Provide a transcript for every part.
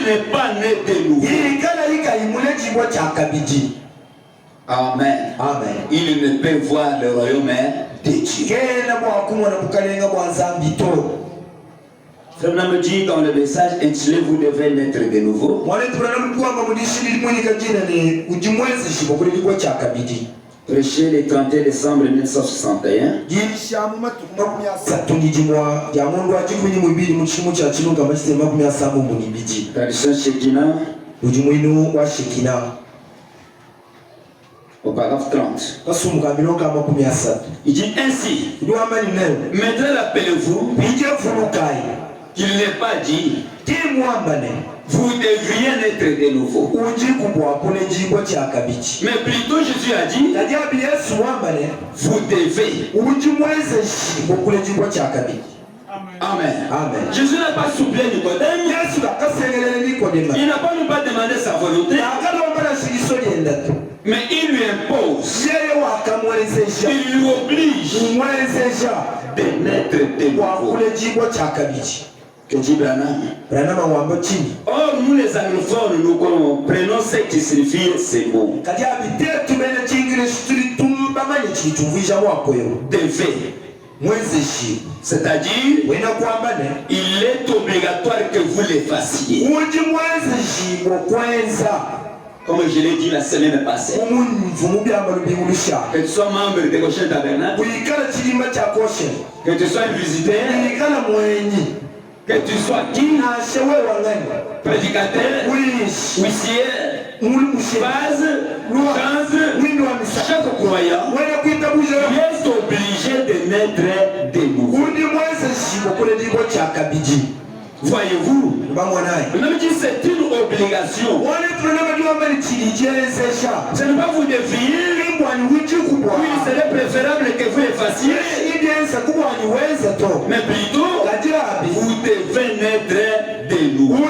n'est pas né de nouveau. Amen. Amen. Il ne peut voir le royaume de Dieu. Frère me dit dans le message intitulé vous devez naître de nouveau. Prêché le 31 décembre 1961. Tradition Shekinah. Au paragraphe 30. Il dit ainsi. Maintenant l'appelez-vous qu'il n'est pas dit. Vous devriez naître de nouveau. Mais plutôt Jésus a dit vous devez. Amen. Amen. Jésus n'a pas soufflé Nicodème. Il n'a pas nous pas demandé sa volonté. Mais il lui impose. Il lui oblige de naître de nouveau. Que dit Branham? Or, nous les anglophones, nous prenons ce qui signifie ces mots. Devez. C'est-à-dire, il est obligatoire que vous les fassiez. Comme je l'ai dit la semaine passée. Que tu sois membre de Goshen Tabernacle. Que tu sois un visiteur. Que tu sois qui? Prédicateur, huissier, base, chaque croyant est obligé de naître de nouveau. Voyez-vous, même si c'est une obligation, ce n'est pas vous devriez, il serait préférable que vous le fassiez, mais plutôt vous devez naître de nouveau.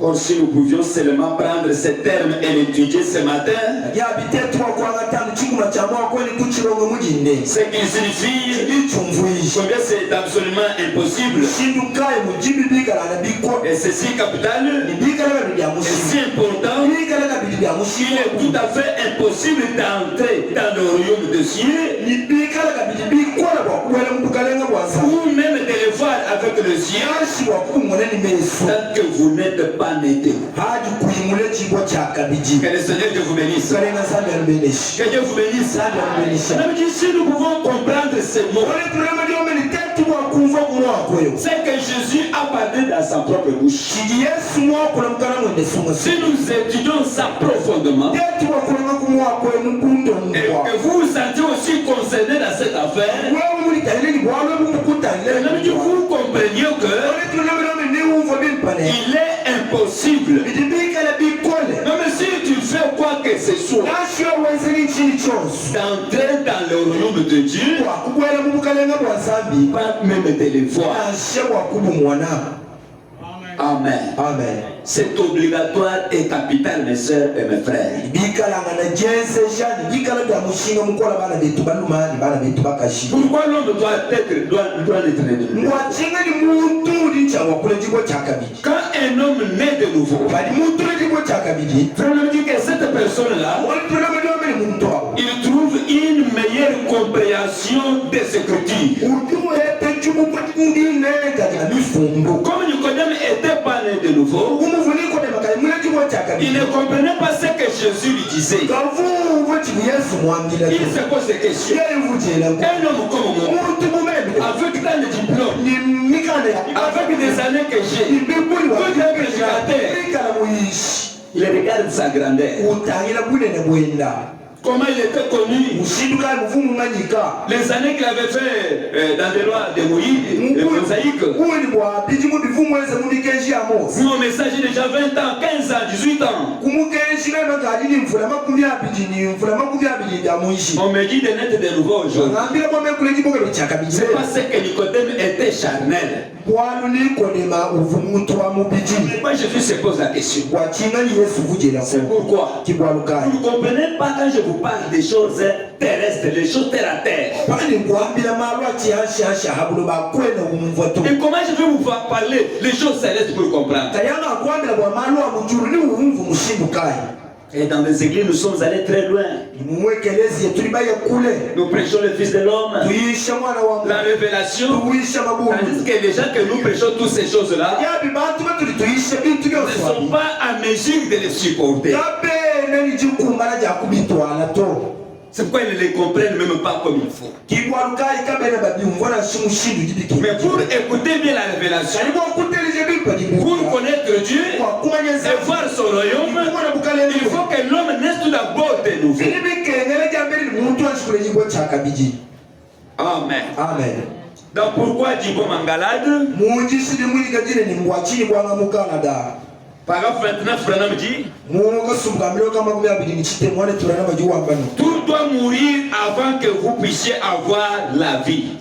Or, si nous pouvions seulement prendre ce terme et l'étudier ce matin, ce qu'il signifie, combien c'est absolument impossible, et c'est si capital, et si important, il est tout à fait impossible d'entrer dans le royaume de Dieu, ou même de le voir avec le ciel, tant que vous n'êtes pas né. Que le Seigneur Dieu vous bénisse. Que Dieu vous bénisse. Même si nous pouvons comprendre ces mots, c'est que Jésus a parlé dans sa propre bouche. Si nous étudions ça profondément, et que vous vous sentez aussi concerné dans cette affaire, même que vous compreniez que il est impossible, même si tu fais quoi que ce soit, d'entrer dans le royaume de Dieu, pas même de les voir. Amen. Amen. C'est obligatoire et capital, mes soeurs et mes frères. Pourquoi l'homme doit être né de nouveau? Quand un homme naît de nouveau, on dit que cette personne-là, il trouve une meilleure compréhension des Écritures. Comme Nicodème n'était pas né de nouveau, il ne comprenait pas ce que Jésus lui disait. Il se pose des questions. Un homme comme moi, avec tant de diplômes, avec des années que j'ai, il regarde sa grandeur. Comment il était connu, les années qu'il avait fait dans les lois de Moïse, de Mosaïque. Mon message est déjà 20 ans, 15 ans, 18 ans. On me dit de naître de nouveau aujourd'hui. C'est parce que Nicodème était charnel. Moi Jésus se pose la question. C'est pourquoi vous ne comprenez pas quand je vous vous parle des choses terrestres, les choses terre à terre. Et comment je vais vous parler les choses célestes pour comprendre? Et dans les églises, nous sommes allés très loin. Nous prêchons le Fils de l'homme, la révélation. Tandis que les gens que nous prêchons toutes ces choses-là ne sont pas à mesure de les supporter. C'est pourquoi ils ne les comprennent même pas comme il faut. Mais pour écouter bien la révélation, pour connaître Dieu et voir son royaume, il faut que l'homme naisse tout d'abord de nouveau. Amen. Amen. Donc pourquoi Djibo Mangalade? Paragraphe 29, Branham dit: tout doit mourir avant que vous puissiez avoir la vie.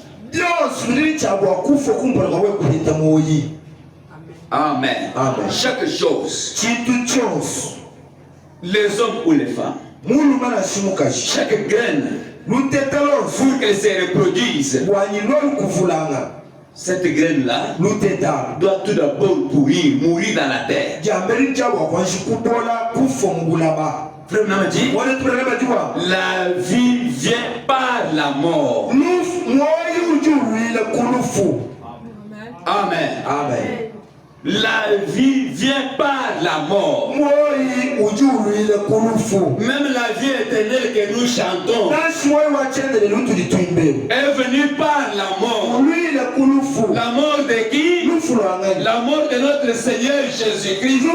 Amen. Amen. Chaque chose, les hommes ou les femmes, chaque graine, pour qu'elle se reproduise, cette graine-là doit tout d'abord mourir dans la terre. Frère Branham dit: la vie vient par la mort. Amen. Amen. La vie vient par la mort. Même la vie éternelle que nous chantons est venue par la mort. La mort de qui? La mort de notre Seigneur Jésus-Christ.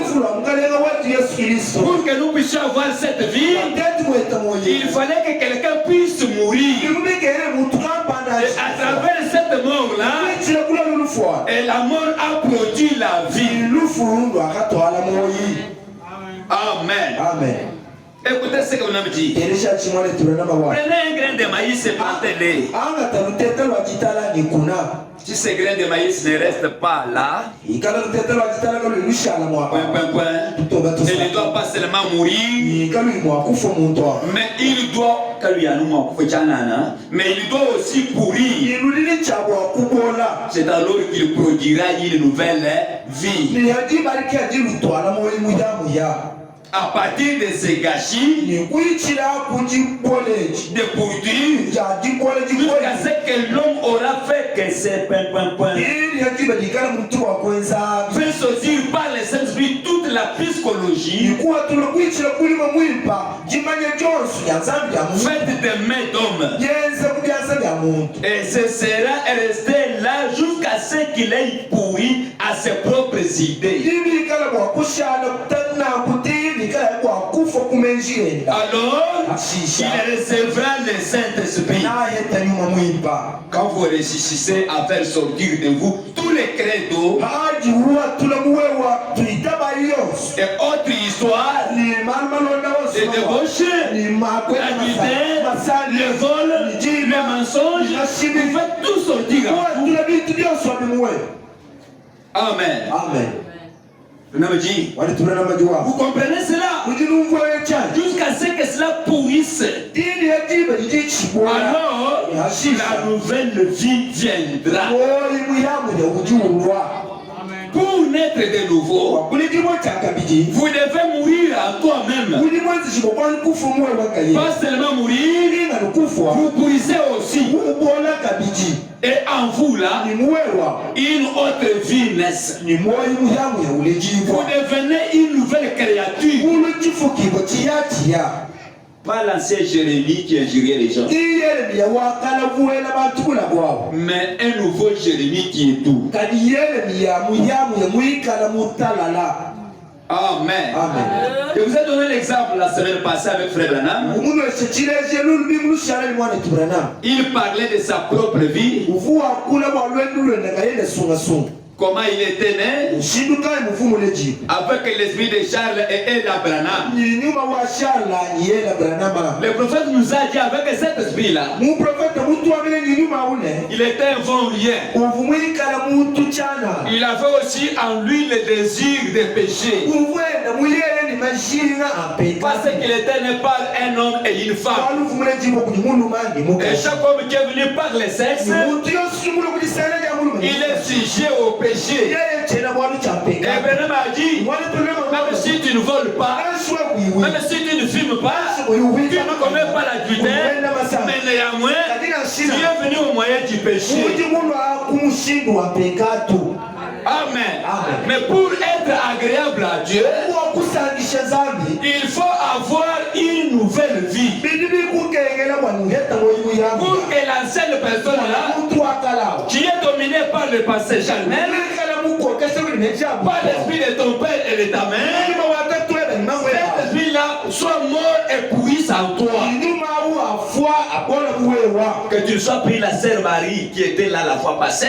Pour que nous puissions avoir cette vie, il fallait que quelqu'un puisse mourir. Et à travers cette mort-là, et la mort a produit la vie. Amen. Amen. Écoutez ce que vous avez dit. Prenez un grain de maïs et plantez-le. Si ces grains de maïs ne restent pas là, il ne doit pas seulement mourir, mais il doit aussi pourrir. C'est alors qu'il produira une nouvelle vie. À partir de ces gâchis, de pourriture, jusqu'à ce que l'homme aura fait que c'est fait sortir par les Saint-Esprit toute la psychologie faite de mains d'hommes. Et ce sera resté là jusqu'à ce qu'il ait pourri à ses propres idées. Alors, il recevra le Saint-Esprit. Quand vous réussissez à faire sortir de vous tous les credos et autres histoires, les débauches, l'adultère, le vol, le mensonge, vous faites tout sortir. Amen. Amen. Vous comprenez cela? Jusqu'à ce que cela pourrisse. Alors, la nouvelle vie viendra. Pour naître de nouveau, vous devez mourir à toi-même. Pas seulement mourir, vous pourrissez aussi. Et en vous là, une autre vie naisse. Vous devenez une nouvelle créature. Pas l'ancien Jérémie qui injuriait les gens, mais un nouveau Jérémie qui est doux. Amen. Amen. Je vous ai donné l'exemple la semaine passée avec Frère Branham. Il parlait de sa propre vie. Comment il était né avec l'esprit de Charles et Ella Branham. Le prophète nous a dit avec cet esprit-là, il était un bon lien. Il avait aussi en lui le désir de pécher. Parce qu'il était né par un homme et une femme. Et chaque homme qui est venu par le sexe, il est sujet au péché. Et Abraham a dit, même si tu ne voles pas, même si tu ne fumes pas, tu ne commets pas l'adultère, mais néanmoins, tu es venu au moyen du péché. Amen. Mais pour être agréable à Dieu, il faut avoir une nouvelle vie. Pour que l'ancienne personne là, qui est dominée par le passé charnel, par l'esprit de ton père et de ta mère, cet esprit-là soit mort et pourri en toi. Que tu sois pris la sœur Marie qui était là la fois passée.